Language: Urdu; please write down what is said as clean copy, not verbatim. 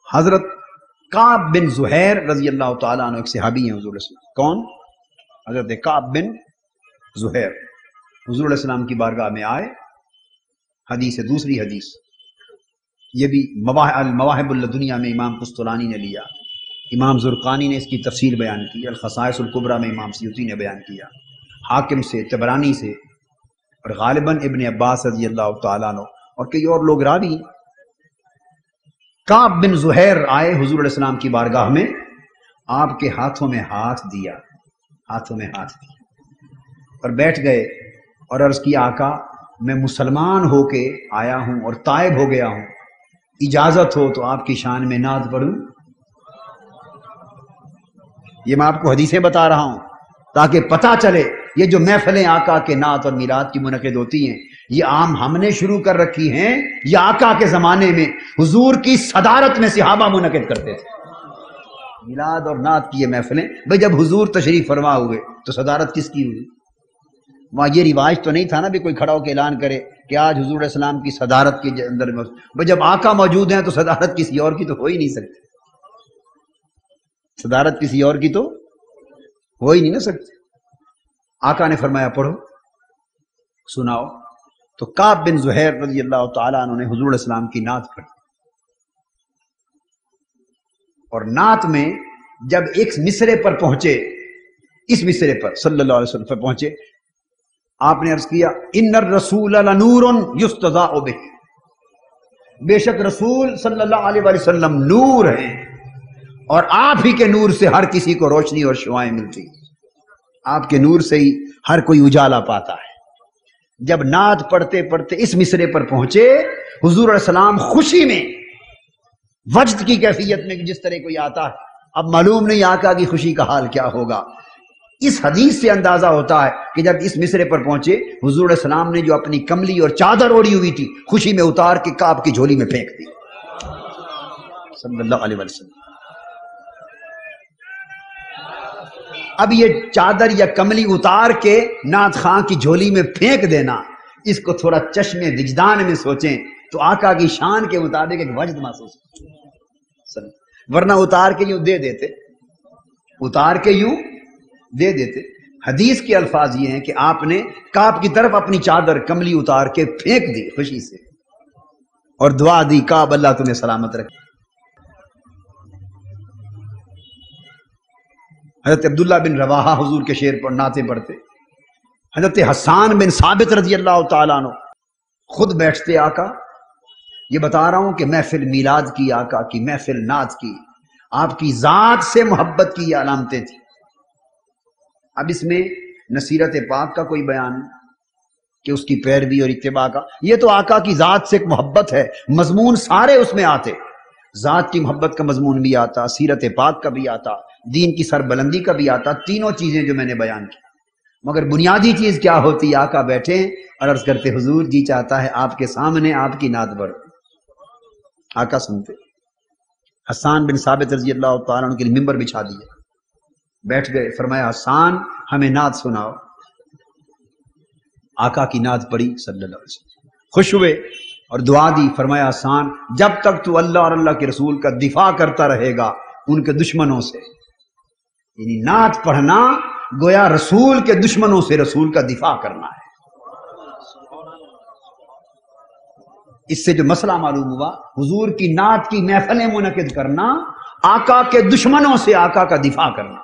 حضرت کعب بن زہیر رضی اللہ تعالیٰ عنہ ایک صحابی ہیں حضور علیہ السلام. کون؟ حضرت کعب بن زہیر حضور علیہ السلام کی بارگاہ میں آئے. حدیث ہے، دوسری حدیث، یہ بھی المواہب الدنیا میں امام قسطلانی نے لیا، امام زرقانی نے اس کی تفسیر بیان کی، الخصائص الکبریٰ میں امام سیوطی نے بیان کیا، حاکم سے، طبرانی سے، اور غالباً ابن عباس رضی اللہ تعالیٰ عنہ اور کئی اور لوگ راوی. کعب بن زہیر آئے حضور علیہ السلام کی بارگاہ میں، آپ کے ہاتھوں میں ہاتھ دیا، ہاتھوں میں ہاتھ دیا اور بیٹھ گئے اور عرض کیا آقا میں مسلمان ہو کے آیا ہوں اور تائب ہو گیا ہوں، اجازت ہو تو آپ کی شان میں نعت پڑھوں. یہ میں آپ کو حدیثیں بتا رہا ہوں تاکہ پتہ چلے یہ جو محفلیں آقا کے نعت اور میلاد کی منعقد ہوتی ہیں یہ عام ہم نے شروع کر رکھی ہیں یا آقا کے زمانے میں حضور کی صدارت میں صحابہ منعقد کرتے تھے میلاد اور نعت کی یہ محفلیں؟ بھئی جب حضور تشریف فرما ہوئے تو صدارت کس کی ہوئی؟ وہاں یہ رواج تو نہیں تھا نا بھی کوئی کھڑا ہو کے اعلان کرے کہ آج حضور علیہ السلام کی صدارت کے اندر میں. بھئی جب آقا موجود ہیں تو صدارت کسی اور کی تو ہو ہی نہیں سکتی، صدارت کسی اور کی تو ہو ہی نہیں نہ سکتی. آقا نے فرمایا پڑھو، سناؤ. تو کعب بن زہیر رضی اللہ تعالیٰ عنہ نے حضور علیہ السلام کی نعت پڑھی، اور نعت میں جب ایک مصرے پر پہنچے، اس مصرے پر صلی اللہ علیہ وسلم پر پہنچے، آپ نے عرض کیا ان الرسول لنور یستضاء بہ، بے شک رسول صلی اللہ علیہ وسلم نور ہیں اور آپ ہی کے نور سے ہر کسی کو روشنی اور شعائیں ملتی، آپ کے نور سے ہی ہر کوئی اجالا پاتا ہے. جب نعت پڑھتے پڑھتے اس مصرے پر پہنچے، حضور علیہ السلام خوشی میں وجد کی کیفیت میں جس طرح کوئی آتا ہے، اب معلوم نہیں آقا کی خوشی کا حال کیا ہوگا. اس حدیث سے اندازہ ہوتا ہے کہ جب اس مصرے پر پہنچے حضور علیہ السلام نے جو اپنی کملی اور چادر اوڑھی ہوئی تھی خوشی میں اتار کے کعب کی جھولی میں پھینک دی صلی اللہ علیہ وسلم. اب یہ چادر یا کملی اتار کے نعت خاں کی جھولی میں پھینک دینا، اس کو تھوڑا چشم وجدان میں سوچیں تو آقا کی شان کے مطابق ایک وجد محسوس ہوتا، ورنہ اتار کے یوں دے دیتے، اتار کے یوں دے دیتے. حدیث کے الفاظ یہ ہیں کہ آپ نے کعب کی طرف اپنی چادر کملی اتار کے پھینک دی خوشی سے اور دعا دی کعب اللہ تمہیں سلامت رکھے. حضرت عبداللہ بن رواحہ حضور کے شعر پر نعتیں پڑھتے، حضرت حسان بن ثابت رضی اللہ تعالیٰ عنہ خود بیٹھتے. آقا یہ بتا رہا ہوں کہ محفل میلاد کی، آقا کی محفل نعت کی، آپ کی ذات سے محبت کی یہ علامتیں تھیں. اب اس میں نصیرت پاک کا کوئی بیان کہ اس کی پیروی اور اتباع کا، یہ تو آقا کی ذات سے ایک محبت ہے، مضمون سارے اس میں آتے، ذات کی محبت کا مضمون بھی آتا، سیرت پاک کا بھی آتا، دین کی سربلندی کا بھی آتا، تینوں چیزیں جو میں نے بیان کی. مگر بنیادی چیز کیا ہوتی؟ آقا بیٹھے اور عرض کرتے حضور جی چاہتا ہے آپ کے سامنے آپ کی نعت پڑھ. آقا سنتے. حسان بن ثابت رضی اللہ تعالیٰ عنہ کے لیے ممبر بچھا دیے، بیٹھ گئے، فرمایا حسان ہمیں نعت سناؤ. آقا کی نعت پڑھی صلی اللہ علیہ وسلم، خوش ہوئے اور دعا دی. فرمایا حسان جب تک تو اللہ اور اللہ کے رسول کا دفاع کرتا رہے گا ان کے دشمنوں سے، یعنی نعت پڑھنا گویا رسول کے دشمنوں سے رسول کا دفاع کرنا ہے. اس سے جو مسئلہ معلوم ہوا، حضور کی نعت کی محفلیں منعقد کرنا آقا کے دشمنوں سے آقا کا دفاع کرنا.